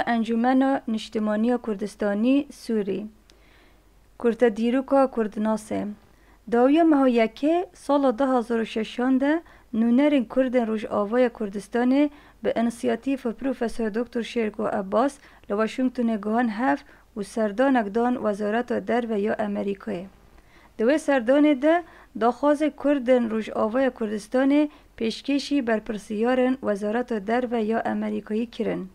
انجمن نشتمانی کردستانی سوری کرد دیروکا کردناسه داویا مهایکه سال 2006 ده نونرین کردن روش آوای کردستان به انسیاتیف پروفسور دکتر شیرکو عباس لواشنگتن گهان هف و سردانک دان وزارت در و یا امریکای. دوی سردان ده داخواز کردن روش آوای کردستان پیشکشی بر پرسیارن وزارت در و یا امریکایی کرن.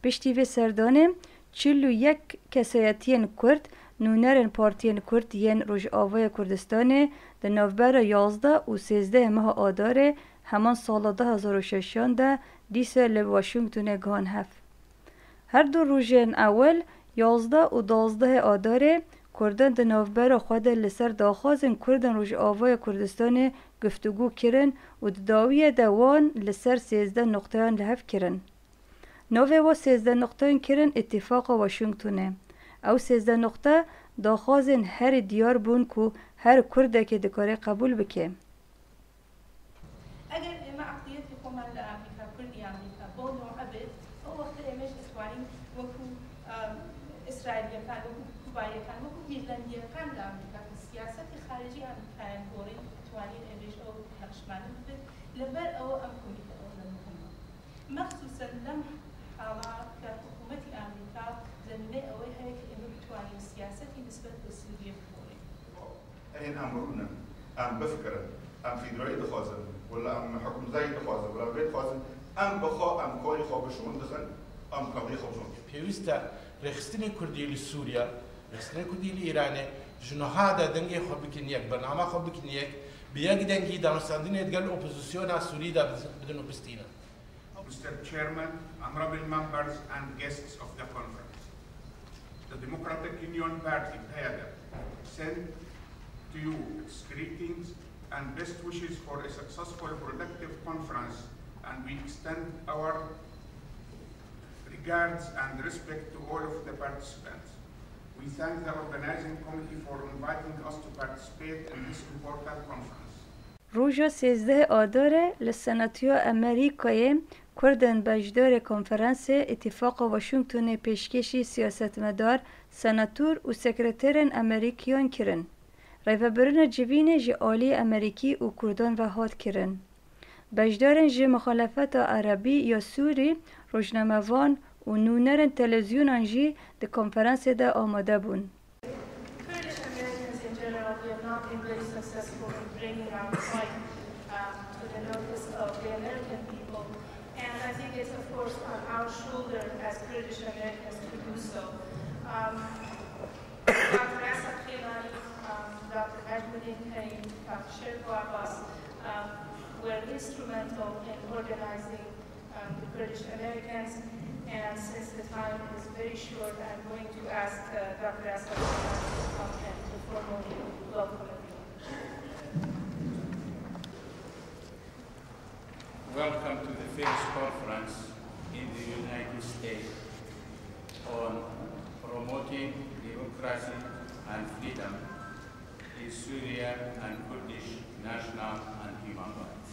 پشتی و سردانه 41 کسایتین کرد نونرن پارتین کرد ین روش آوای کردستان در نوبر 11 و 13 ماه آدار همان سال 2006 ده دیسه لواشنگتن گان هف. هر دو روژن اول 11 و 12 آدار کردن در نوبر خود لسر داخوازن کردن روش آوای کردستان گفتگو کرن و داوی دوان لسر 13 نقطه لحف کرن. نوه و 13 نقطه کرن اتفاق واشنگتونه. او 13 نقطه داخوازن هر دیار بون که هر کرده که دکاره قبول بکه. اگر ما عقدیت بکم امریکا کردی امریکا با نوع عبد او وقت ایمش اسوانی وکو اسرائیلی کن وکو کوبایی کن وکو ایرلندی کن لامریکا سیاست خارجی امریکا انگوری توانی ایمش او نقشمانی بید لبر او ام کمیته او لمهمه مخصوصا لم حالات در حکومت امریکا زمینه اوی هایی که امو بتوانی سیاستی نسبت به سوریه بخوری. این امرونا ام بفکرن ام فیدرالی دخوازن ولا ام حکم زایی دخوازن ولا بید خوازن ام بخوا ام کاری خوابشون دخن ام قضیه خوابشون. پیوسته رخصتنی کردی لسوریا رخصتنی کردی لإيرانه جنوها دا دنگی خواب بکنیک برنامه خواب بکنیک بیاگ دنگی دانستاندین ادگل اپوزیسیون سوری دا بدون بستینا. Mr. Chairman, honorable members and guests of the conference, the Democratic Union Party, PAYADA, send to you its greetings and best wishes for a successful, productive conference, and we extend our regards and respect to all of the participants. We thank the organizing committee for inviting us to participate in this important conference. روژا 13 آدار لسناتیو امریکای کردن بجدار کنفرانس اتفاق واشنگتن پیشکشی سیاستمدار سناتور و سکرترن امریکیان کرن. ریوبرن جوین جی آلی امریکی و کردان و هات کرن. بجدارن جی مخالفت عربی یا سوری روشنموان و نونرن تلویزیونان جی ده کنفرانس ده آماده بون. As Kurdish Americans to do so. Dr. Asad Khilani, Dr. Najmuddin Karim, Dr. Shirko Abbas were instrumental in organizing the Kurdish Americans, and since the time is very short, I'm going to ask Dr. Asad Khilani to come and to formally welcome everyone. Welcome to the first conference in the United States on promoting democracy and freedom in Syria and Kurdish national and human rights.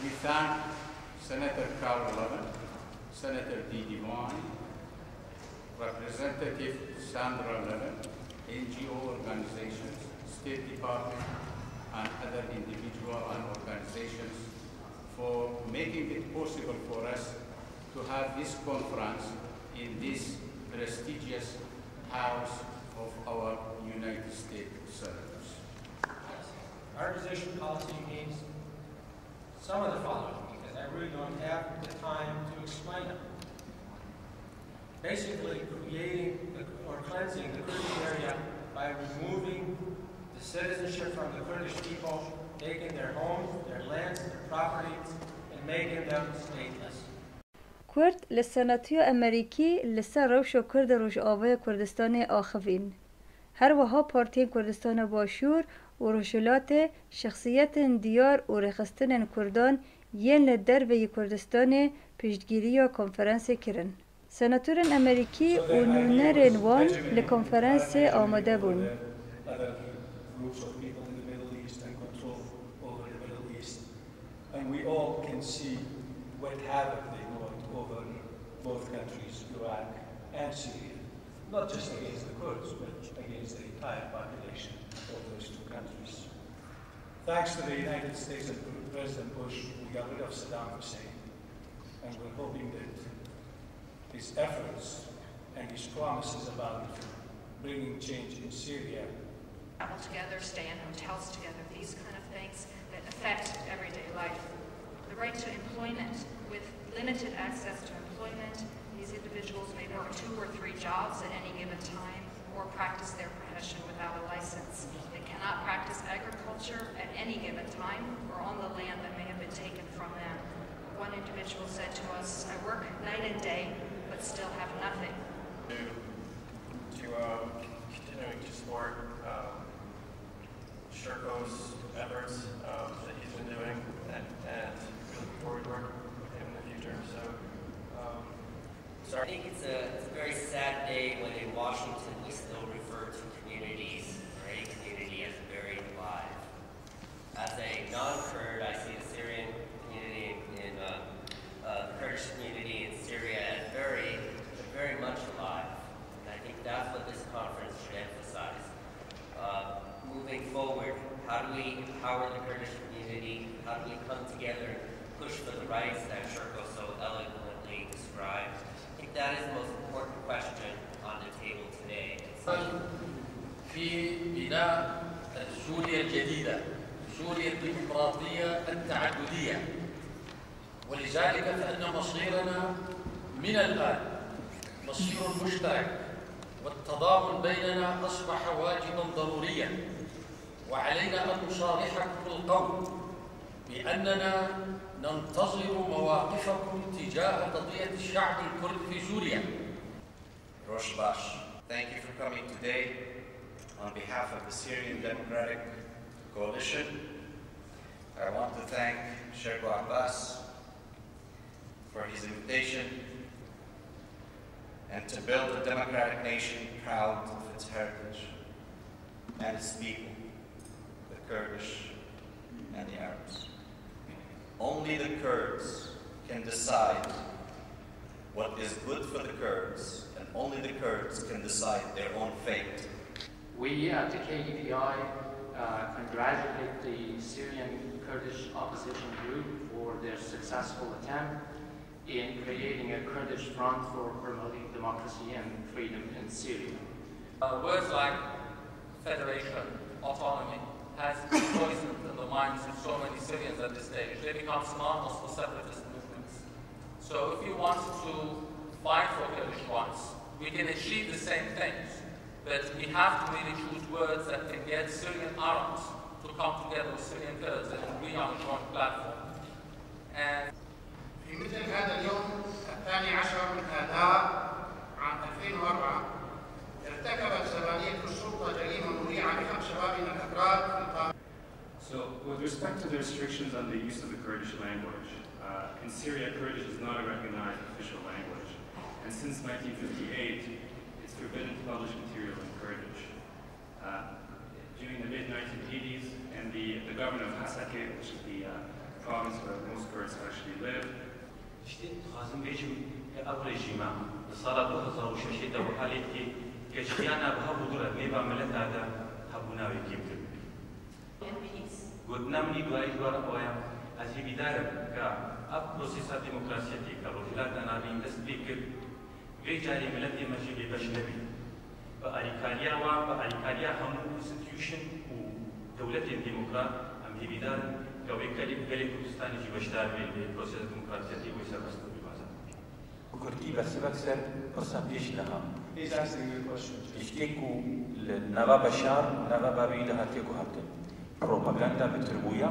We thank Senator Carl Levin, Senator Dee Devine, Representative Sandra Levin, NGO organizations, State Department, and other individuals and organizations for making it possible for us to have this conference in this prestigious house of our United States Senators. Our position policy means some of the following, because I really don't have the time to explain it. Basically, creating or cleansing the Kurdish area by removing the citizenship from the Kurdish people, taking their homes, their lands, their properties, and making them stateless. کرد لسناتیو امریکی لسر روش و کرد روش آوای کردستان آخوین. هر وها پارتی کردستان باشور و روشلات شخصیت دیار و رخستن کردان ین لدر به کردستان پیشگیری و کنفرانس کرن. سناتور امریکی و نونرین وان لکنفرانس آماده بون. And we all can see what havoc they brought over both countries, Iraq and Syria, not just against the Kurds, but against the entire population of those two countries. Thanks to the United States and President Bush, we got rid of Saddam Hussein, and we're hoping that his efforts and his promises about bringing change in Syria. Travel together, stay in hotels together, these kind of things that affect everyday life. The right to employment, with limited access to employment, these individuals may work 2 or 3 jobs at any given time or practice their profession without a license. They cannot practice agriculture at any given time or on the land that may have been taken from them. One individual said to us, "I work night and day, but still have nothing." Continuing to support Sherko's efforts that he's been doing, and we look forward to working with him in the future. So, I think it's a very sad day when in Washington we still refer to communities, or a community, as buried alive. As a non-Kurd, I see the Syrian community in the Kurdish community in Syria as very much alive. And I think that's what this conference should emphasize. Moving forward, how do we empower the Kurdish community? How do we come together and push for the rights that Sherko so eloquently described? I think that is the most important question on the table today. في بناء سوريا الجديدة، سوريا الديمقراطية التعددية، ولذلك فإن مصيرنا من الآن مصير مشترك، والتضامن بيننا أصبح واجبا ضروريا، وعلينا أن نصارحكم بالقول بأننا ننتظر مواقفكم تجاه قضية الشعب الكرد في سوريا. Rosh Bash, thank you for coming today on behalf of the Syrian Democratic Coalition. I want to thank Sherko Abbas for his invitation and to build a democratic nation proud of its heritage and its people, the Kurdish and the Arabs. Only the Kurds can decide what is good for the Kurds, and only the Kurds can decide their own fate. We at the KDPI congratulate the Syrian Kurdish opposition group for their successful attempt in creating a Kurdish front for promoting democracy and freedom in Syria. Words like federation, autonomy, has poisoned the minds of so many Syrians at this stage. They become synonymous with separatist movements. So if you want to fight for Kurdish rights, we can achieve the same things, but we have to really choose words that can get Syrian Arabs to come together with Syrian Kurds and agree on a joint platform. And في مثل هذا اليوم 12 من آذار عام 2004 ارتكبت زبانية الشرطة جريمة مريعة ب5 شباب من الأكراد في القاهرة. So, with respect to the restrictions on the use of the Kurdish language, in Syria, Kurdish is not a recognized official language, and since 1958, it's forbidden to publish material in Kurdish. During the mid-1980s, and the government of Hasake, which is the province where most Kurds actually live, خازم بيجم أول جماع صار 2006 ده وحالتي كشيانا بهبو دولة ميبا ملت هذا هبونا ويجيبهم. قلنا مني دوائي دوارا قويا أزي بدارة كأب بروسيسات ديمقراطية كروجلات أنا بين تسبيكر غير ملتي مجيبي بشنبي بأريكاليا بأريكاليا هم institution ودولة ديمقراط أم هي بدارة كويكالي بقالي كردستان يجي بشتار بالبروسيس ديمقراطية ويسابست بمازا. كردي بس بكسر قصة بيش لها. He's asking you a question. اشتكوا لنبا بشار نبا بابي لها تيكو هاتن. بروباغندا بتربويا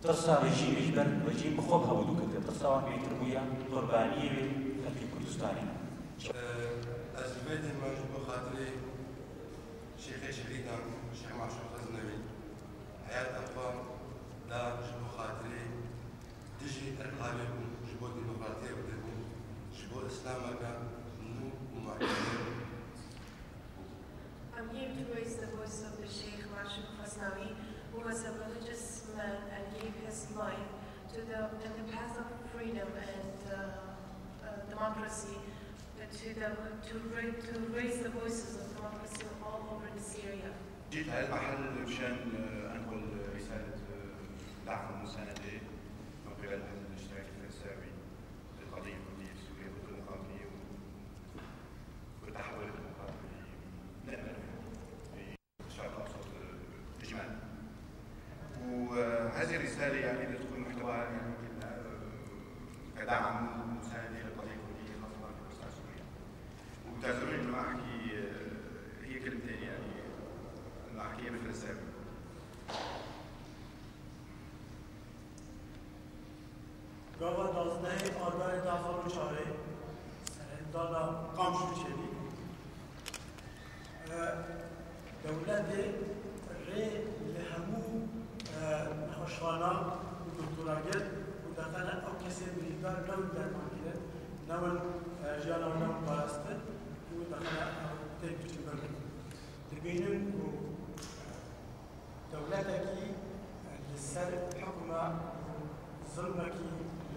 تصار رجيم إجبر رجيم بخوبها بدو كتب. قصة بيتربويا قربانية خلفي كردستاني. از بيت الموجود بخاطري شيخي شريدا شيخ معشوق غزنوي حياة أطفال دار جبو خاطري تجي القابلكم جبو ديمقراطية بدكم جبو إسلام مكان نو ومعجزين. I'm here to raise the voice of the Sheikh Mashouk Ghaznawi, who was a religious man and gave his life to the path of freedom and democracy, to raise the voices of democracy all over Syria. جيت على المحل مشان انقل رساله دعم ومسانده من قبل الحزب الاشتراكي الفرنساوي للقضيه الكرديه في سوريا والديمقراطيه والتحول الديمقراطي نامل في الشرق الاوسط اجمالا. وهذه الرساله يعني بتكون محتواها يعني كدعم ومسانده للقضيه الكرديه خاصه في قصه سوريا. وبتعذروني انه احكي هي كلمتين يعني احكيها بالفرنساوي. گاوا 12 آذر 2004 سرهنگدانا قامشوچلی دولت ری لهمو نخوشوانا و دکتراگل و دقیقا او کسی بریدار نو درمان کرد نون جانا و نو پارسته و دقیقا او تیک بچی برگن دبینن و دولتکی لسر حكمة ظلمكي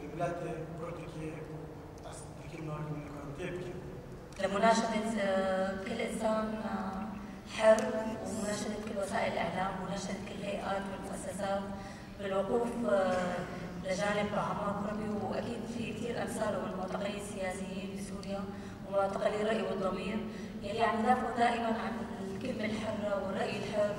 لبلاد بردكي أصدقائي نارك لمناشدة كل إنسان حر ومناشدة كل وسائل الإعلام ومناشدة كل الهيئات والمؤسسات بالوقوف لجانب عمار كردي، وأكيد في كثير أمثال من المعتقلين السياسيين في سوريا ومعتقلي الرأي والضمير يلي عم يدافعوا دائما عن الكلمة الحرة والرأي الحر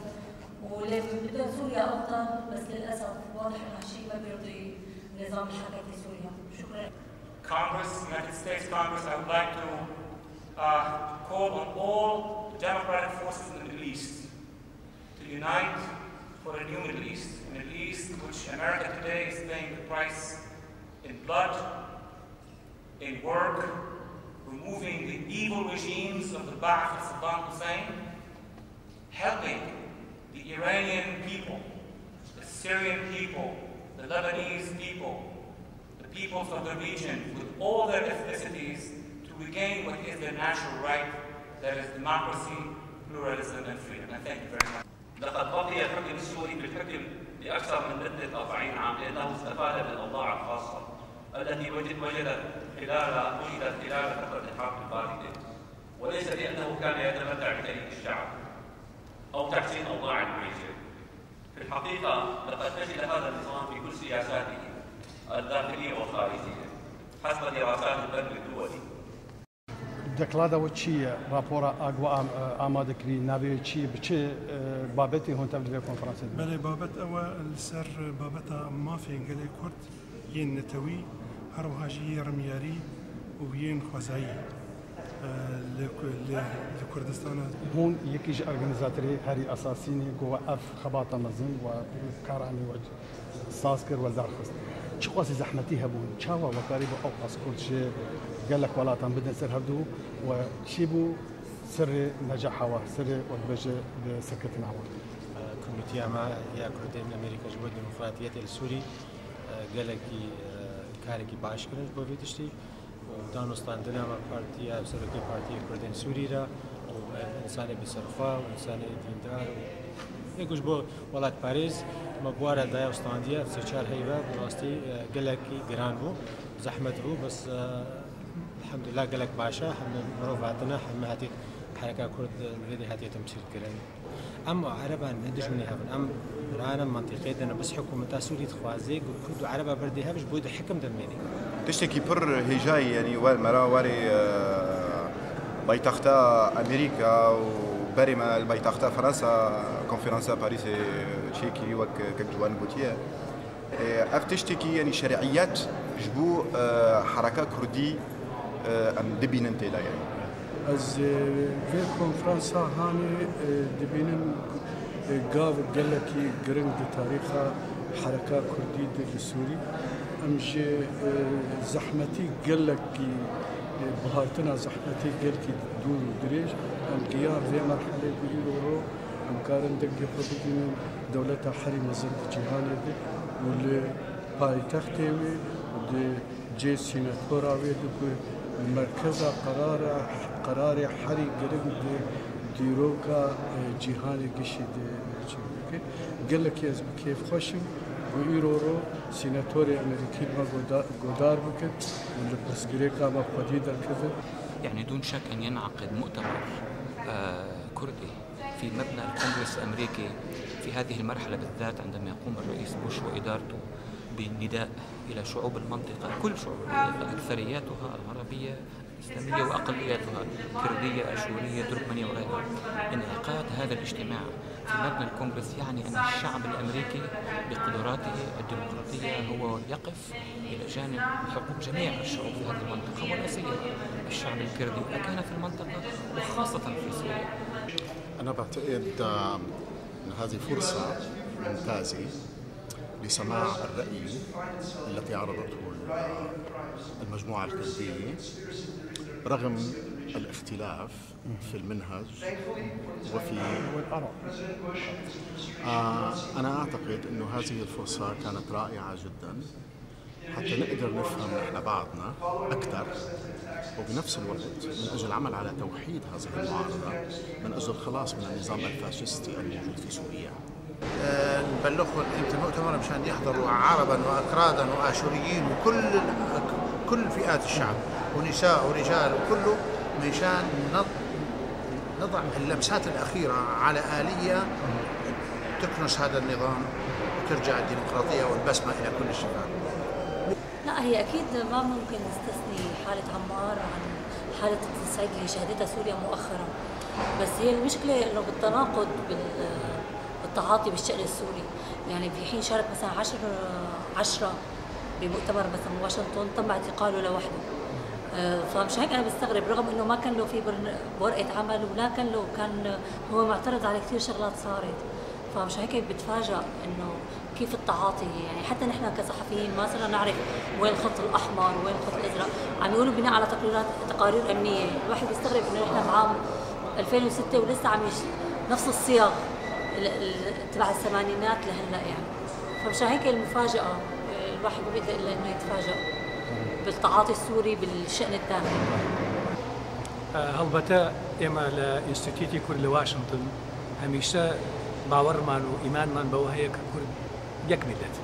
واللي بدها سوريا أفضل، بس للأسف واضح إنه هالشيء ما بيرضي نظام الحكم في سوريا. شكرا. Congress, United States Congress, I would like to call on all democratic forces in the Middle East to unite for a new Middle East, a Middle East which America today is paying the price in blood, in work, removing the evil regimes of the Ba'ath of Saddam Hussein, helping the Iranian people, the Syrian people, the Lebanese people, the peoples of the region with all their ethnicities to regain what is their natural right, that is democracy, pluralism and freedom. And thank you very much. لقد بقي الحكم السوري بالحكم لأكثر من مدة 40 عام لأنه استفاد من الأوضاع الخاصة التي وجدت خلال فترة الحرب الباردة، وليس لأنه كان يتمتع بتأييد الشعب أو تحسين أوضاع المعيشة. في الحقيقة لقد فشل هذا النظام في كل سياساته الداخلية والخارجية حسب دراسات البنك الدولي. دکلada و چی راپورا آگوا آماده کری نبی چی بچه بابتی هون تبدیل کنفرانسی؟ بله بابت اول سر بابت ما في انجلي كرد ين نتوي هروهاجي رمياري وين خوزاي لكردستان. هون يكيج أورجانيزاتوري هاري أساسيني جوا أف خباطة مزن وكاراني وجه ساسكر وزارخست. شو قاسي زحمتي هبون؟ شاوا وقارب أو قاسكول شيء قال لك ولا تام بدنا سر هردو وشيبو سر نجاحه سر وبجة بسكتنا عوض. كوميتي أما يا كردي من أمريكا جبهة الديمقراطية السوري قال لك كاركي باش كرنج بوفيتشتي ودانستان دنما بارتيا بسرقي بارتيا كردين سوري را وإنسان بصرفة وإنسان ديندار يقول بو ولاد باريس مبوارة دايا وستانديا في سيشار هيبة براستي قال لك جران بو زحمة بو بس الحمد لله قال لك باشا حنا مروفاتنا حنا هاتي حركة كرد الفيديو هاتي تمشي الكلام. أما عربا ندش مني هفن أم رانا منطقة دنا بس حكومة سوريا تخوازيق وكردو عربا بردي هفش بود حكم دميني. تشتكي بر هجاي يعني والمرا واري بايتختا أمريكا وبرما البايتختا فرنسا كونفرنسا باريس تشيكي وك كجوان بوتيه. أفتشتكي يعني شرعيات جبو حركة كردي أم دبينن تلا يعني. از في كونفرنسا هاني دبينن قاف قال لك جرين بتاريخ حركة كردي السوري أمجي زحمتي قال لك بهارتنا زحمتي قال كي دور ودريج أم قيام في مرحلة بيرو أم كارن دقي خطوتين دولتها حري مزند جهاني دي واللي باي تختوي ودي جي سيناتورا ويدي مركزة قرار حري قرن دي ديروكا جهاني قشي دي قال لك يا كيف خوشم وإيرورو سيناتوري أمريكي ما قدار بكت واللي برسكريكا ما قديدة كذا. يعني دون شك أن ينعقد مؤتمر كردي في مبنى الكونغرس الأمريكي في هذه المرحلة بالذات، عندما يقوم الرئيس بوش وإدارته بالنداء إلى شعوب المنطقة، كل شعوب المنطقة أكثرياتها العربية الإسلامية وأقلياتها كردية أشورية تركمانية وغيرها، انعقاد هذا الاجتماع في مبنى الكونغرس يعني أن الشعب الأمريكي بقدراته الديمقراطية هو يقف إلى جانب حقوق جميع الشعوب في هذه المنطقة ولا سيما الشعب الكردي أكان في المنطقة وخاصة في سوريا. أنا بعتقد أن هذه فرصة ممتازة لسماع الرأي التي عرضته المجموعة الكردية رغم الاختلاف في المنهج وفي أنا أعتقد أن هذه الفرصة كانت رائعة جدا حتى نقدر نفهم نحن بعضنا أكثر، وبنفس الوقت من أجل العمل على توحيد هذه المعارضة من أجل الخلاص من النظام الفاشستي الموجود في سوريا. نبلغهم قيمة المؤتمر مشان يحضروا عربا وأكرادا وآشوريين كل فئات الشعب ونساء ورجال وكله، مشان نضع اللمسات الأخيرة على آلية تكنس هذا النظام وترجع الديمقراطية والبسمة إلى كل الشباب. لا، هي أكيد ما ممكن نستثني حالة عمار عن حالة التصعيد اللي شهدتها سوريا مؤخرا، بس هي المشكلة إنه بالتناقض بالتعاطي بالشأن السوري. يعني في حين شارك مثلا 10 بمؤتمر مثلا واشنطن تم اعتقاله لوحده، فمش هيك أنا بستغرب رغم إنه ما كان له في ورقة عمل ولا كان هو معترض على كثير شغلات صارت، فمش هيك بتفاجأ إنه كيف التعاطي. يعني حتى نحن كصحفيين ما صرنا نعرف وين الخط الأحمر وين الخط الأزرق، عم يقولوا بناء على تقارير أمنية. الواحد بيستغرب إنه نحن بعام 2006 ولسه عم نفس الصيغ تبع الثمانينات لهلا يعني. فمش هيك المفاجأة، الواحد ما بيقدر إلا إنه يتفاجأ بالتعاطي السوري بالشأن الداخلي. هەڵبەتە ئێمە لە ئینستیتیوتی کورد لە واشنگتن هەمیشە باوەڕمان و ئیمانمان بەوە هەیە کە کورد یەک میلەت.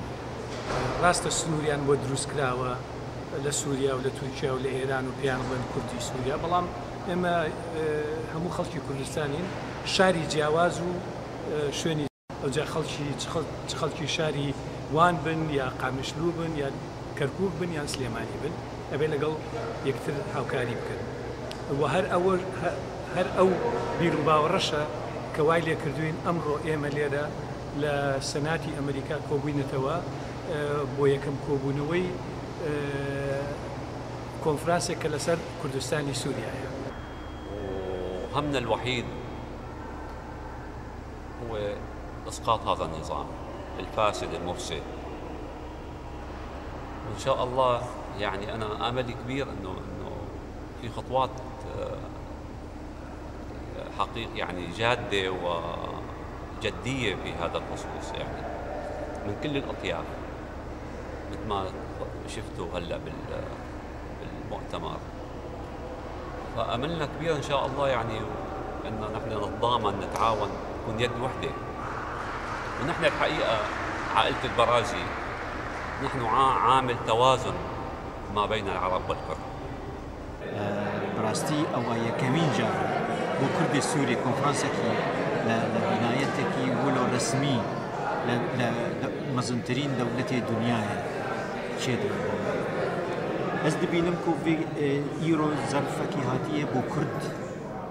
ڕاستە سنووریان بۆ دروستکراوە لە سووریا و لە تورکیا و لە ئێران و پێیان بڵێن کوردی سووریا، بەڵام ئێمە هەموو خەڵکی کوردستانین، شاری جیاواز و شوێنی ئەوجا خەڵکی شاری وان بن یا قامشلو بن یا کەرکووک بن یان سلێمانی بن، ئەبێ لەگەڵ یەکتر هاوکاری بکەن. و هەر ئەو بیر و باوەڕەشە کە وای لێ کردوین ئەمڕۆ ئێمە لێرە لە سەناتی ئەمریکا کۆبووینەتەوە بۆ یەکەم کۆبوونەوەی کۆنفرانسێک کە لەسەر کوردستانی سووریایە. وهمنا الوحيد هو إسقاط هذا النظام الفاسد المفسد، وإن شاء الله يعني أنا آملي كبير إنه في خطوات حقيقة يعني جادة وجدية في هذا الخصوص، يعني من كل الأطياف مثل ما شفتوا هلا بالمؤتمر. فأملنا كبير إن شاء الله يعني إنه نحن نتضامن نتعاون نكون يد وحدة. ونحن الحقيقة عائلة البرازي نحن عامل توازن ما بين العرب والكرد. براستي أو يكمين جار بو كرد السوري كونفرانسكي لبنايتكي ولو رسمي لمزنترين دولتي الدنيا شيء أزد بينمكو في إيرو ظرفكي هاتية بو كرد،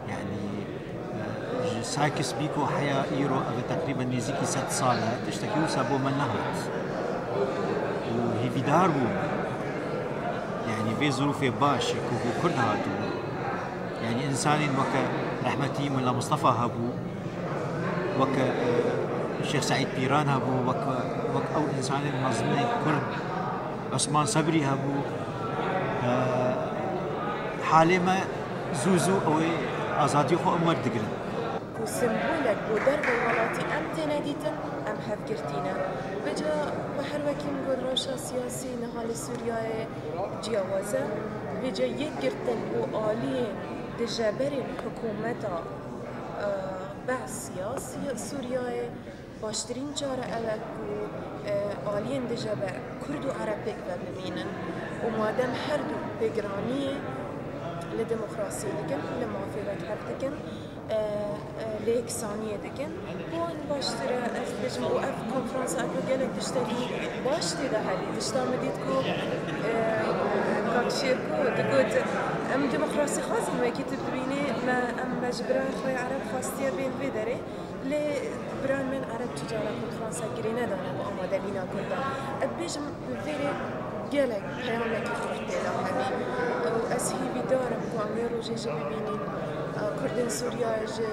يعني ساكس بيكو حياة إيرو تقريبا نزيكي 6 سالة تشتكيو سابو منهات وهي بدارو يعني في ظروف باش كوكو كرد هاتو، يعني إنسان وكا رحمتي ملا مصطفى هابو وكا الشيخ سعيد بيران هابو وكا أو إنسان مظلوم كرد عثمان صبري هبو حالي ما زوزو أو آزادي خو أمر دقرن وسمبولك ودرب الولاتي أم تناديتن أم حفكرتينا بجا بحر وكيم قد راشا سياسي نهال سوريا جيوازة بجا يقرتن وآلين دجابرين حكومتا بعث سياسي سوريا باشترين جارة ألك وآلين دجابر كردو عربك ببينن ومادام حردو بقرانية لديمقراطية لكن لموافقة حرتكن ليكسانية دكن هون باشتري أسبج وقف كونفرنس أكو جالك تشتري باشتري ده هالي تشتري مديتكو كاكشيركو تقول أم ديمقراطية خاصة ما كي تبيني ما أم مجبرة خوي عرب خاصية بين بدري لبران من عرب تجارة كونفرنس أكرينا دانا وأما دلينا كلها أبيج بفيري جالك حيوانك يخرجتي لحبي وأسهي بدارم كواميرو جيجي ببيني كردن سوريا جي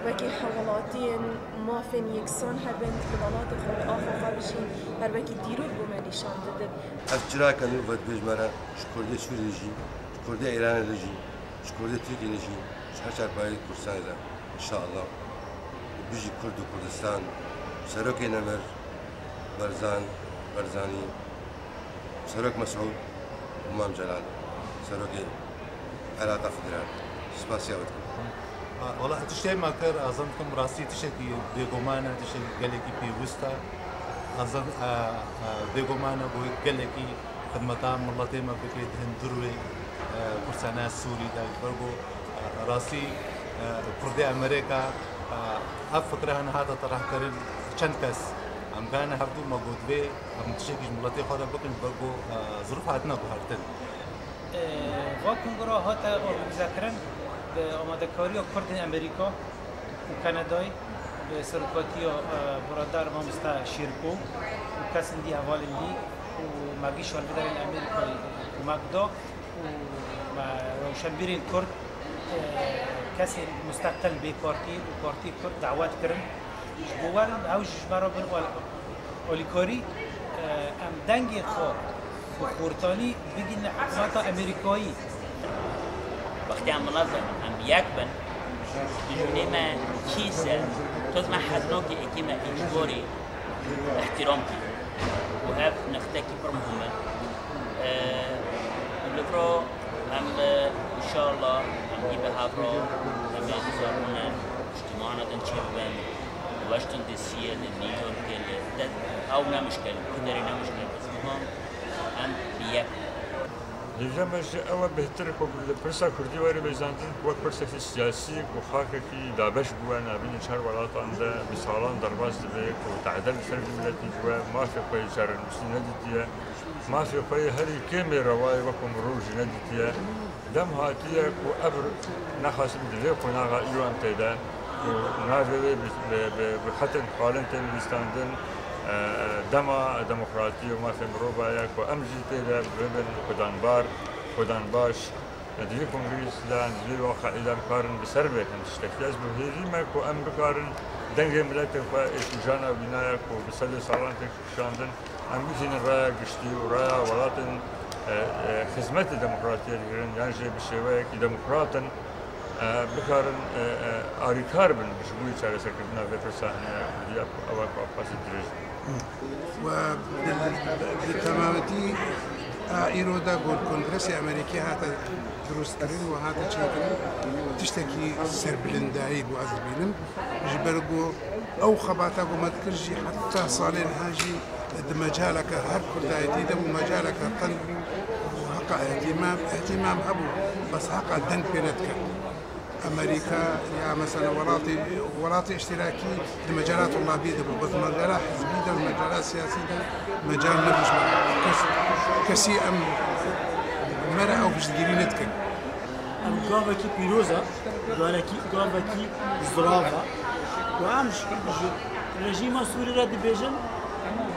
وكي حوالاتين ما فين يكسان هبن بلالات خود آخر خارجين هر وكي ديرود بماليشان ددد أفجرا كانوا فد بجمرة شكردي سوري جي شكردي إيران لجي شكردي تركيا لجي شهر بايد كردستان إن شاء الله بيجي كرد وكردستان سروكي نمر برزاني سروك مسعود ومام جلال سروكي علاقة فدرال سباسيا بدكم والله تشتي ما كر أظنكم راسي تشتي بيجومانا تشتي قالكي في وسطا أظن بيجومانا قالكي خدمتان ملتي ما بكيت هندروي كرسانا سوري دا برضو راسي كردي أمريكا أفكر أنا هذا طرح كريم شنكس أم كان هبدو موجود به أم تشتي ملتي خاطر بكن برضو ظروف هاتنا بهرتن واکنگرا هات بذکرن به آماده‌کاری کرد امریکا و کانادای به سرکاتی برادر ما مستا شیرکو و کسان دی حوالی و ماگی شالبدار امریکایی مقدا و روشنبیرین کرد کسی مستقل به پارتی کرد دعوت کردن جوارن هاوش برابر اولیکاری ام دنگی خود وخورتاني بيجي حكومات أمريكية وقتی هم منظم هم یک بن بدون ما چیزه توز ما حدنا که اکیم اجباری احترام کی و هف نختکی پر مهمه لفرا هم ان شاء الله هم جيبه هفرا هم يزارون اجتماعنا دنشي بن واشنطن دي سي نيويورك او نمشكل كدري نمشكل بس مهم هم بيك لجمج أول بهترك وبرسا كردي واري بيزانتين وقت برسا في السياسي وخاكة في دابش جوانا بين شهر ولات عنده بسالان درباز دبيك وتعدل سرد ملتي جوا ما في قوي شهر المسلمين نديتيا ما في قوي هري كيمي رواي وكم روج نديتيا دم هاتيا وأبر نخاس بدليك وناغا يوم تيدا ونافي بحتن حالن تلبستاندن دما ديمقراطية وما في مروبا ياك وأمجي تيدا ببن خدان باش ندري كونغرس لا ندري واقع إذا بكارن بسربة كان تشتكي أسبب هذي ما كو أم بكارن دنجي ملتك وإجانا بنايك وبسلي صالانتك شاندن أم بيجين الرايا قشتي ورايا ولاتن خدمة الديمقراطية يعني جاي بالشواك ديمقراطن بكارن آريكار بن بشبوي شارع سكرنا في فرسانة بدي أواك وأباس الدرج وبالتمامتي إيرودا قول كونغرس الأمريكي هذا دروسترين وهذا شيء تشتكي سربلنداي بوعزبينم جبرقو أو خباتك وما تكرجي حتى صالين هاجي مجالك هر كل دايتي ومجالك طن وحقا اهتمام أبو بس حقا دن بينتك أمريكا يا مثلا وراتي اشتراكي لمجالات الله بيده بس مجالات حزبية ومجالات سياسية مجال نبش كسي أم مرة أو بش تجرينتك أم قابكي بيروزا قابكي زرافة وأمش رجيم سوري رد بيجن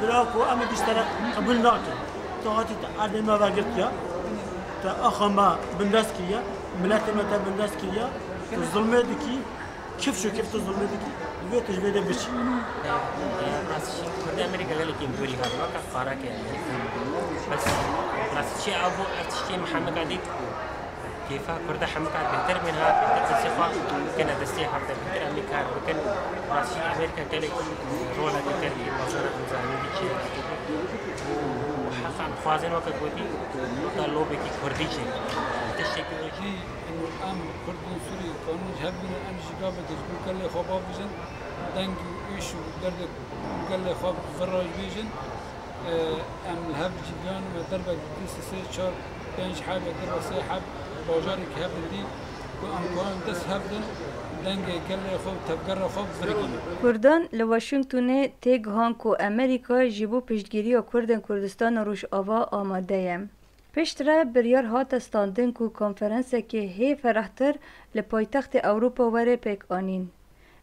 دراكو أم تشترك قبل ناكل تهاتي تعدل ما بقتيا تأخما بندسكيا ملاتي متى بندسكيا الظلمة دكي كيف تظلمة دكي دویتش بده بچی راستش کرد امریکا قال لك يمدوري هذا الوقت قارك بس راستش ابو ارتشتي محمد عديد كيف كرد حمك بهتر منها بهتر الثقة كان دستي حتى بهتر أمريكا وكان راستش أمريكا قال لك رولا بهتر وزارة المزاحمة دي شيء وحقا خوازن وقت قوتي قالوا بكي كردي شيء تشتكي إنه الآن كرد سوري كانوا يهبون أن شقابة تقول قال لي خباب بيجن دنگ إيش ودرد قال لي خب فراج بيجن أم الهب جيان ودربك سي 4 5 حاب درب 6 حاب باجارك هبن دي وأمكان دس هبن دنگ قال لي خب تبقر خب فرقين کردان لواشنگتون تگ هانکو امریکا جیبو پشتگیری و کردن کردستان روش آوا آماده یم. پشت را بریار هات استاندن کو کنفرانس که هی فرحتر لپایتخت اروپا وره پیک آنین.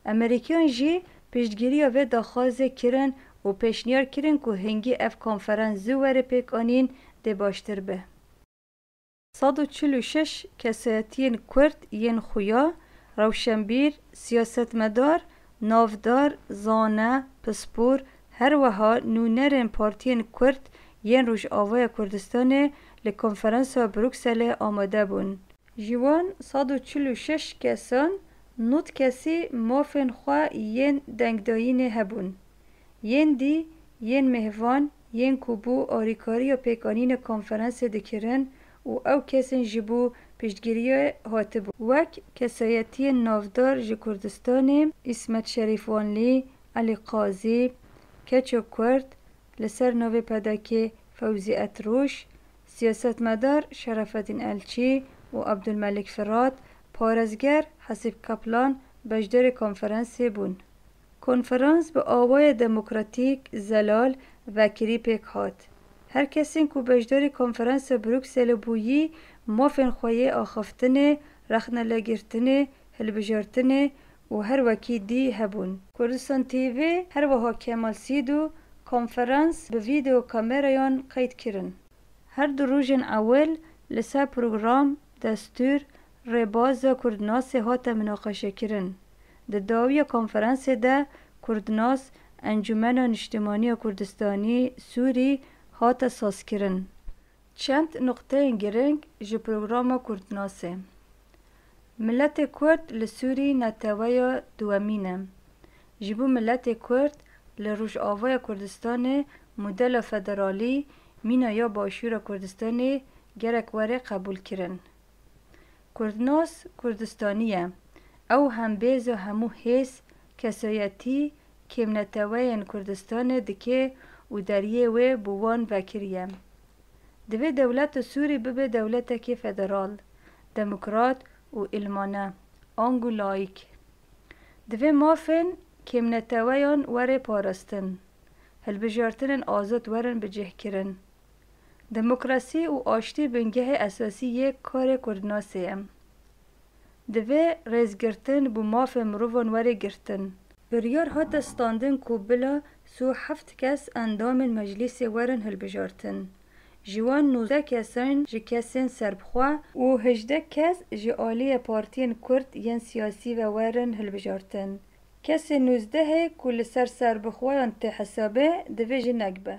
امریکیان جی پشتگیری و داخواز کرن و پیشنیار کرن کو هنگی اف کنفرانس زو وره پیک آنین ده باشتر به. 146 کسایتین کرد ین خویا، روشنبیر، سیاستمدار، نافدار، زانه، پسپور، هر وها نونرین پارتین کرد ین روش آوای کردستان لکنفرانس بروکسل آماده بون. جوان 146 کسان نوت کسی مافن خواه ین دنگداین هبون. ین دی ین مهوان ین کوبو آریکاری و پیکانین کنفرانس دکرن و او کسین جبو پشتگیری هاتبو. وک کسایتی نافدار جی کردستان اسمت شریفوانلی، علی قاضی، کچو کرد، لسر نوی پداکی فوزی اتروش، سیاستمدار شرفالدین الچی و عبدالملک فرات، پارزگر حسیب کپلان بجدر کنفرانس بون. کنفرانس به آوای دموکراتیک زلال وکری پیک هات. هر کسی که بجدر کنفرانس بروکسل بویی مافن خواه آخفتنه، رخنه لگرتنه، هلبجارتنه و هر وکی دی هبون. کردستان تیوی هر وها کمال سیدو کنفرانس به ویدیو کامرایان قید کرن. هر دو روزن اول لسه پروگرام دستور رباز کردناس هات مناقشه کرن. ده داوی کنفرانس ده کردناس انجمن اجتماعی کردستانی سوری هات ساز کرن. چند نقطه گرنگ جه پروگرام کردناسه. ملت کرد لسوری نتوای دوامینه. جبو ملت کرد لروش آوای کردستان مدل فدرالی مینا یا باشور کردستان گرک وره قبول کرن. کردناس کردستانیه او هم بیز و همو حیث کسایتی کم نتوای کردستان دکه و دریه و بوان وکریه. دوی دولت سوری ببه دولت که فدرال، دموکرات و علمانه، آنگو لایک. دوی مافن کم نتوایان وره پارستن، هلبجارتن آزاد ورن بجه کرن. دموکراسی و آشتی بنگه اساسی یک کار کردناسه ام. دوی ریزگرتن بو ماف مروفان وره گرتن. بریار هات استاندن کو بلا سو 7 کس اندام مجلس ورن هلبجارتن. جوان 19 کسان جی کسین سربخوا و 18 کس جی آلی پارتین کرد ین سیاسی و ورن هلبجارتن. کسی 19 کل سربخوایان ته حسابه دوی جی نگبه.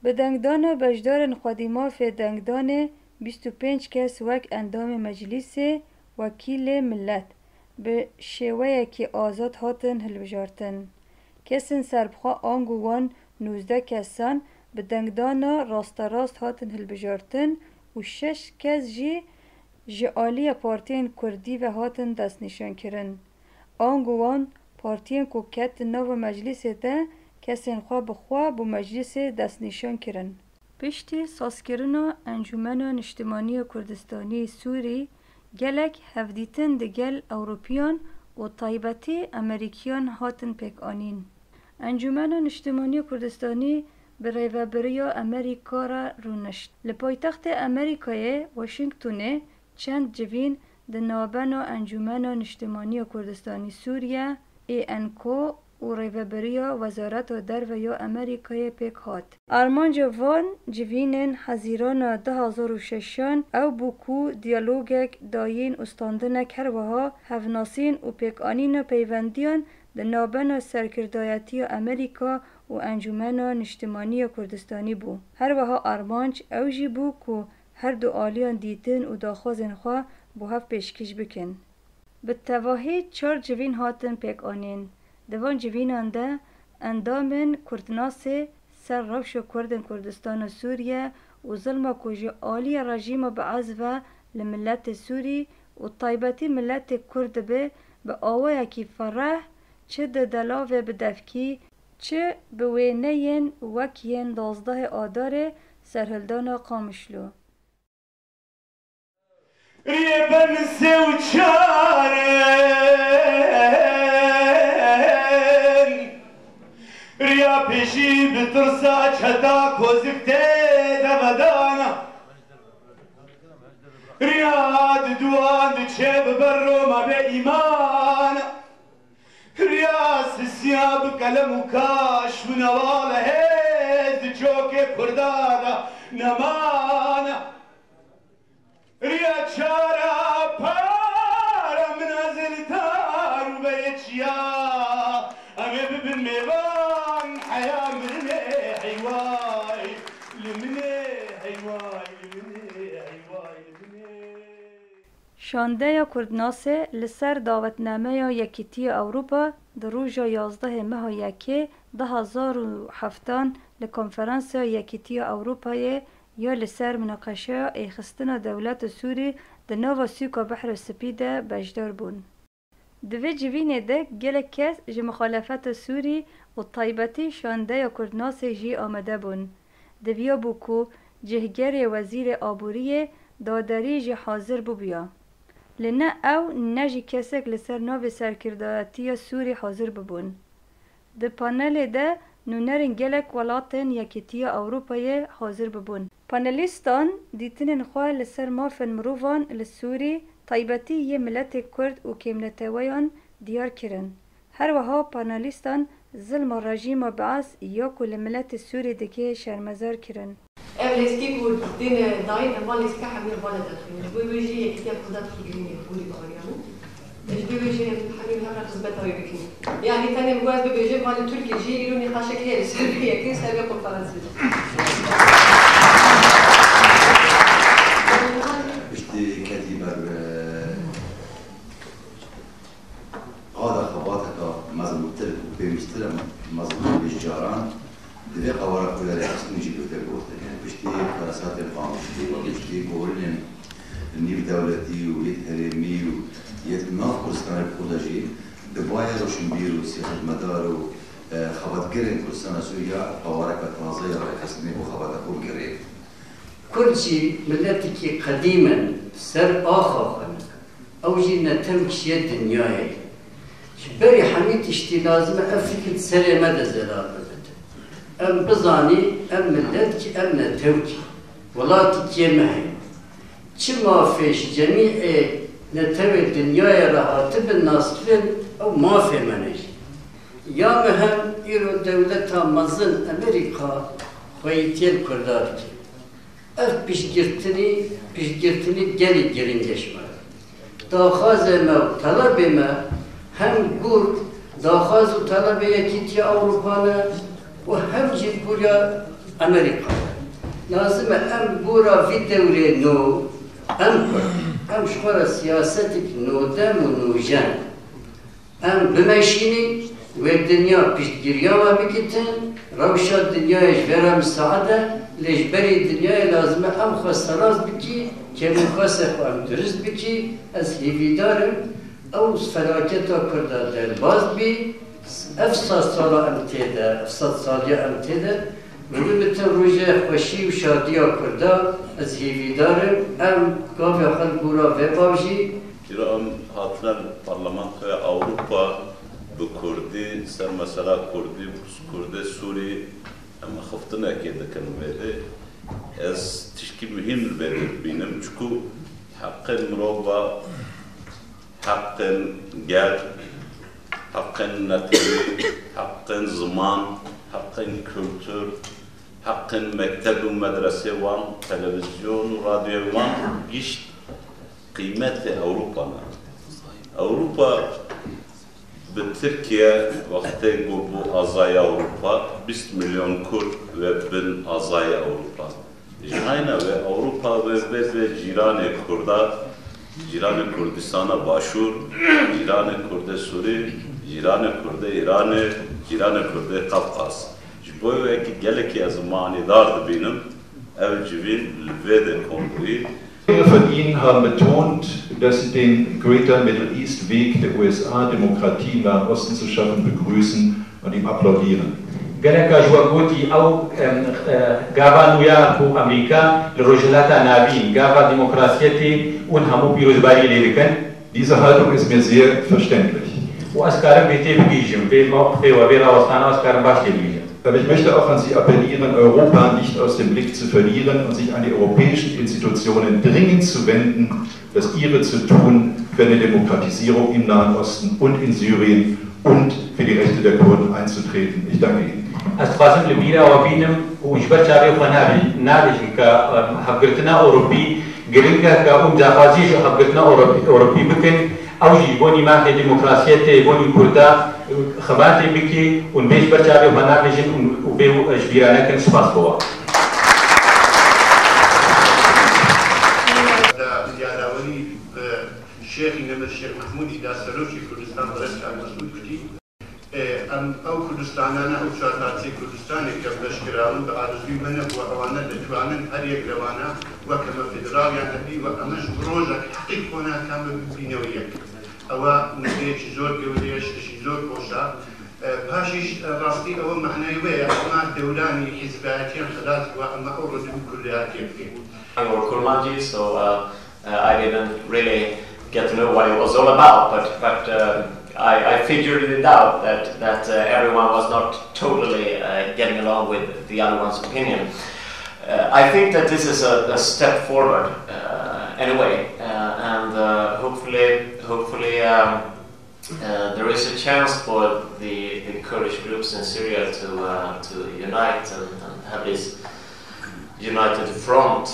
به دنگدان بجدارن خودیما فی دنگدان 25 کس وک اندام مجلس وکیل ملت به شیوه که آزاد هاتن هلوجارتن. کسین سربخوا آنگوان 19 کسان به دنگدان راست هاتن هلوجارتن و 6 کس جی آلی پارتین کردی و هاتن دست نشان کرن. آنگوان پارتین کو کت نو مجلس ده کسین خواه بخواه بو مجلس دست نشان کرن. پشتی سازکرنا انجمن اجتماعی کردستانی سوری گلک هفدیتن ده گل اوروپیان و طایبتی امریکیان هاتن پیک آنین. انجمن اجتماعی کردستانی برای و برای امریکا را رونشت. لپایتخت امریکای واشنگتونه چند جوین ده نابن انجمن اجتماعی کردستانی سوریه ENCO و ریوبریا وزارت در و یا امریکای پیک هات. آلمان جوان جوینن حزیران 2006 او بوکو دیالوگک داین استاندنک هر وها هفناسین و پیک آنین پیوندیان لنابنا سرکردایتی امریکا و انجمن نشتمانی کردستانی بو. هر وها ارمانج اوجی بو که هر دو آلیان دیتن و داخوزن خواه بو هف پیشکش بکن. بالتواهی 4 جوین هاتن پیک آنین. دوان جوینان ده اندامن کردناسه سر روش کردن کردستان و سوریه و ظلم کجی آلی رژیم بعض و لملت سوری و طایبتی ملت کرد به آوه کی فرح چه دلاوه بدفکی چه به وینین وکین 12 آدار سرهلدان قامشلو. ریبن سوچارن ریا پیشی بترسا چتا کوزکته دودانا رياد دوان دشيب برو ما بإيمان رياس السياب كلم وكاش ونوال هيد جوك كردادا نمانا رياد شارع بارا منازل تار وبيتشيا أمي ببن ميوان حياة مني حيواي لمني حيواي شانده کردناسه لسر دعوتنامه یکیتی اروپا در روز 11 ماه 1 2007 لکنفرانس یکیتی اروپای یا لسر مناقشه ایخستن دولت سوری در نو سوکا بحر سپید بجدار بون. دوی جوینه ده گل کس جی مخالفت سوری و طایبتی شانده کردناسه جی آمده بون. دویا بوکو جهگر وزیر آبوری دادری جی حاضر بو بیا. لنا او نجی کسک لسر نو سرکردایتی سوری حاضر ببون. ده پانل ده نونرین گلک ولاتن یکیتی اروپای حاضر ببون. پانلیستان دیتنین خواه لسر مافن مروفان لسوری طایبتی یه ملت کرد و کملتویان دیار کرن. هر وها پانلیستان ظلم رژیم بعث یا کل ملت سوری دکه شرمزار کرن. Evlestik u din dain mali ska hamir balad akhin. Jbuyji kitab khudat khigrini guri bagariyamu. Jbuyji hamir hamra qisbata yibkin. Yani tani mugaz bebejib mali Türkiye ji yiruni khashak her Serbiya kin Serbiya konferansı. İşte katiber قادة خباتك مزموتر بمستلم مزموت بالجاران دفع قوارا كل الحسن يجي بيوتر بوتر يعني بشتي فرسات القام بشتي قولن النيف دولتي ويت هرمي ويت ناف كرسان الكوداجي دبايا روشنبير وسياسة مدار وخبات قرن كرسان سوريا قوارا كتنظير الحسن وخبات أكون قريب كل شيء ملتك قديما سر آخر أو جينا تمكش يد دنياي بري حميد اشتي لازم أفكر سلامة زلال أم بزاني أم ملتك أم نتوك ولاتك يمهي كما فيش جميع نتوي الدنيا رهاتب الناس كلن أو ما في منش يا مهم إيرو دولتها مزن أمريكا خويتين كردارك أف بشجرتني جلي جرينجشما داخازة ما وطلبة ما هم قول داخاز وطلب يكيتي أوروبانا وهم جيد قوليا أمريكا لازم أم قورا في دولة نو أم شخورا سياستك نو دم ونو جن أم بمشيني والدنيا بيشتقريا ما بكتن روشا الدنيا يجبرها مساعدة ليجبري الدنيا لازم أم خسراز بكي كمن خسر أم درست بكي أز هيفي دارم أو فلاكتا كردا درباز بي أفصد صالة أمتدى أفصد صالية أمتدى ونمتن روجه خوشي وشادية كردا از هيفي دارم أم قافي خلقورا وبابجي إيران هاتنا البرلمان أوروبا بكردي سر مثلا كردي سوري أما خفتنا كده كانوا بيدي از تشكي مهم البيدي بينم شكو حق المروبة حق جاد حق نتيجة حق زمان حق كولتور حق مكتب ومدرسة وان تلفزيون وراديو وان قيمة أوروبا بتركيا وقتی بو آزای اروپا 20 میلیون کرد و بن آزای اروپا. جهاینا و اروپا و جیران کردا، جیران کردستان باشور، جیران کرد سوری، جیران کرد ایران، جیران کرد قفقاز. جبوی و اکی گلکی از معنی دار بینم، اول جوین لوید کنگوی. Viele von Ihnen haben betont, dass Sie den Greater Middle East Weg der USA, Demokratie im Nahen Osten zu schaffen, begrüßen und ihm applaudieren. Diese Haltung ist mir sehr verständlich. Aber ich möchte auch an Sie appellieren, Europa nicht aus dem Blick zu verlieren und sich an die europäischen Institutionen dringend zu wenden, das ihre zu tun, für eine Demokratisierung im Nahen Osten und in Syrien und für die Rechte der Kurden einzutreten. Ich danke Ihnen. أوجي بوني معك ديمقراطية بوني كردا خباتي بكي ونبيش برجع بمناقشين وبيو أجبيرانا كن سباس بوا. زيادة الشيخ نمر الشيخ محمود إذا سلوشي كردستان برسك على مسؤول كتير أم أو كردستاننا أو شرطاتي كردستاني كبشكراون بعرضي منه وأوانا لتوانا هريك روانا وكما فدرال يعني بي وأمش بروجك حقيقنا كما بينويك أو نبيش زور جوديش زور بوشا باشيش راستي أو معناه ويا ما دولاني حزباتي خلاص وأما أورد بكلياتي I'm Kurmanji, so I didn't really get to know what it was all about, but I figured it out that everyone was not totally getting along with the other one's opinion. I think that this is a step forward anyway, and hopefully there is a chance for the Kurdish groups in Syria to unite and have this united front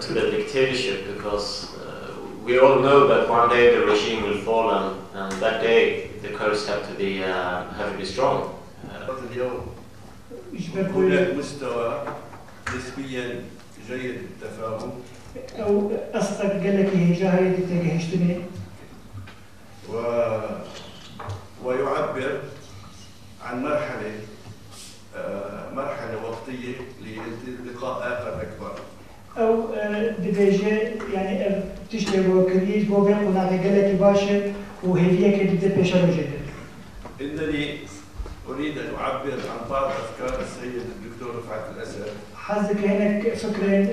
to the dictatorship, because we all know that one day the regime will fall, and that day the Kurds have to be strong. هناك مستوى نسبيا جيد التفاهم أو قصدك قال لك هي جاهية تجهشتني ويعبر عن مرحلة وقتية للقاء آخر أكبر. أو دبيجة يعني تشتري وكريج بوبين ونعطي قال لك باشا وهي كده بيشرو جدا. إنني أريد أن أعبر عن بعض أفكار السيد الدكتور رفعت الأسد. حظك هناك فكرة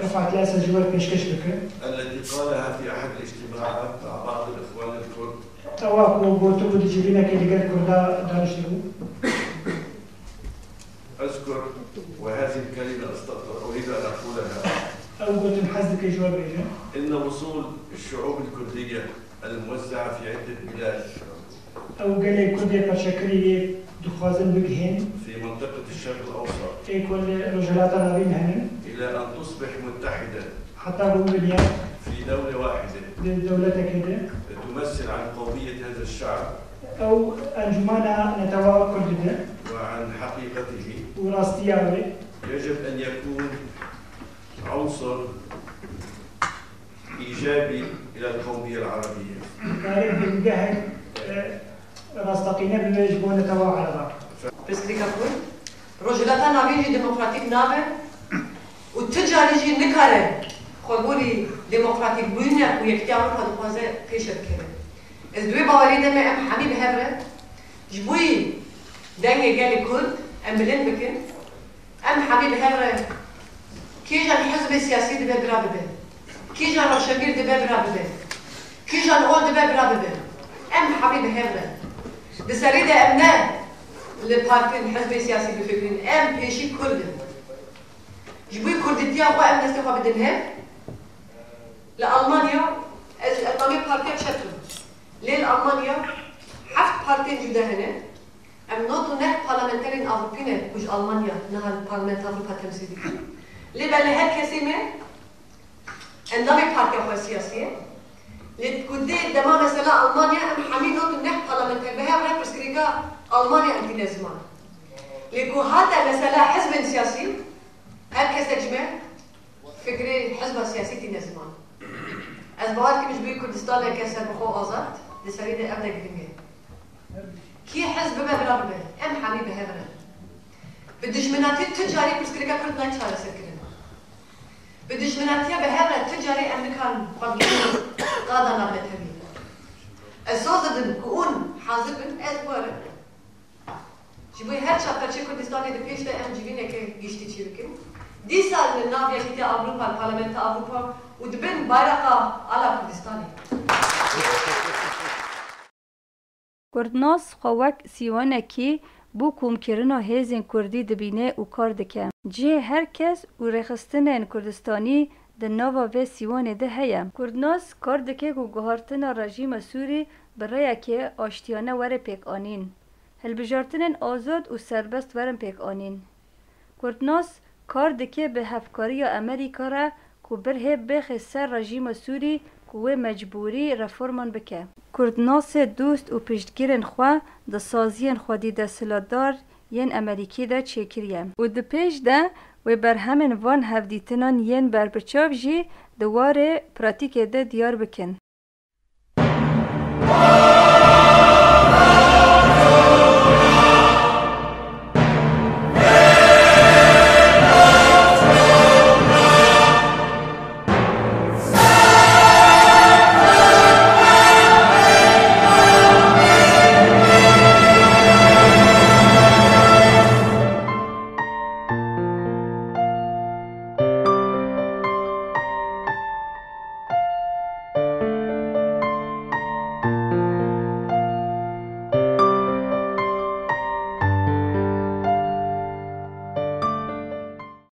رفعت الأسد جوال بيشكش فكرة. التي قالها في أحد الاجتماعات مع بعض الإخوان الكرد. أواكو بوتو تجيبينا كده قال كردا دانشتو. أذكر وهذه الكلمة أريد أن أقولها. أو قلت حظك جوال بيجا. إن وصول الشعوب الكردية الموزعة في عدة بلاد. أو قال لي كردية بشكل دخازن بجهن في منطقة الشرق الأوسط. كل رجالات العربيين هنا. إلى أن تصبح متحدة. حتى بومبليا. في دولة واحدة. دولة كده. تمثل عن قومية هذا الشعب. أو أنجمانا نتواء كردنا. وعن حقيقته. وراستياوي. يجب أن يكون عنصر إيجابي إلى القومية العربية. كارب بالجهل راستقينا بالواجبون نتواء على بعض. بس اللي كفول رجلاتنا نبيجي ديمقراطيك نابه والتجاري يجي نكره خبوري ديمقراطيك بوينة ويكتيارو هذا قازة كيشر كده. الدوي بواليده ما أم حبيب هبرة جبوي دنيا قال كرد أم بلين بكن أم حبيب هبرة كيجان حزب السياسي دبي برابده كيجان روشنبير دبي برابده كيجان أول دبي برابده أم حبيب هبرة بسريدة أمنا لبارتي الحزب السياسي بفكرين أم بيشي كرد جبوي كردتيا وأم نستوها بدنها لألمانيا الألمانيا بارتي تشتم ليه ألمانيا حفت بارتين جدا هنا أم نوتو نه بارلمنترين أوروبيين وش ألمانيا نها البرلمان أوروبا تمثيلي ليه بل هاد كسيمة عندما بارتي أخوة سياسية لتقدي دما مثلا ألمانيا أم حمي نوتو نه بارلمنترين بها ولا بوليتيكا ألمانيا أنتي نزمان لكو حتى مثلا حزب سياسي هل كسجمة فكرة حزب سياسي تي نزمان أزبوات كمش بي كردستان كسر بخو آزاد لسريدة أبدا قديمة كي حزب ببلا ببه أم حبيبه هبنا بالدجمناتي التجاري بسكريكا كرد نايت شارع سكرنا بالدجمناتيا بهبنا التجاري أمريكان قبلين قادة نابلة هبين الصوصة كون حاضرين أزبوات جبوي هر شاطر چه کردستانی د پیش ام جیبینه که گشتی چی بکن دی سال من ناویا کیت اروپا پارلمنت اروپا و دبن بایرقا على کردستانی کردناس خوک سیوانه کی بو کومکرنا هیزن کردی دبینه و کار دکه جه هر کس و رخستن کردستانی د نوا و سیوانه ده هیا کردناس کار دکه و گهارتنا رژیم سوری برای که آشتیانه وره پیک آنین هلبجارتنن آزاد و سربست ورن پیک آنین کردناس کار دکه به هفکاری امریکا را که بره بخ سر رژیم سوری که مجبوری رفورمان بکه کردناس دوست و پشتگیرن خواه ده سازین خودی ده سلادار ین امریکی ده چکریه و ده پیش ده و بر همین وان هفدیتنان ین بر بچاو جی دواره پراتیک ده دیار بکن